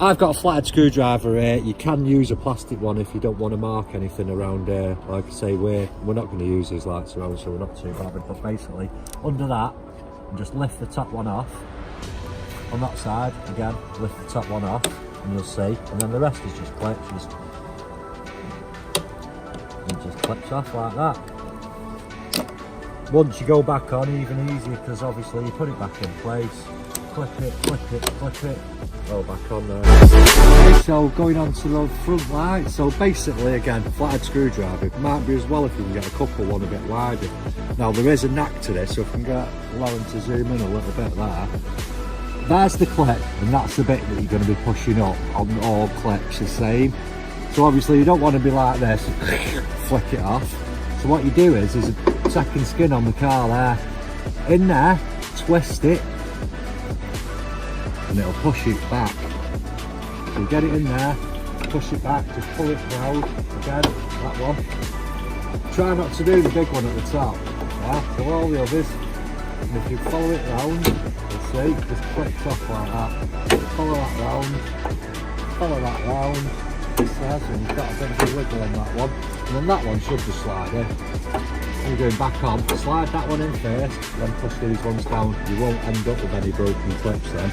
I've got a flathead screwdriver here. You can use a plastic one if you don't want to mark anything around here. Like I say, we're not going to use these lights around, so we're not too bothered. But basically, under that, and just lift the top one off. On that side, again, lift the top one off, and you'll see. And then the rest is just clips. It just clips off like that. Once you go back on, even easier, because obviously you put it back in place. Clip it, go back on there. Okay, so going on to the front light. So basically, again, flathead screwdriver. It might be as well if you can get a couple one a bit wider. Now there is a knack to this, so if we can get Lauren to zoom in a little bit there. There's the clip, and that's the bit that you're going to be pushing up on all clips the same. So obviously you don't want to be like this, flick it off. So what you do is there's a second skin on the car there. In there, twist it, and it'll push it back. So you get it in there, push it back, just pull it round, again, that one. Try not to do the big one at the top, yeah? So all the others, and if you follow it round, you'll see, it just clicks off like that. Follow that round, this there, so you've got a bit of a wiggle on that one. And then that one should just slide in. When you're going back on, slide that one in first, then push these ones down. You won't end up with any broken clips then.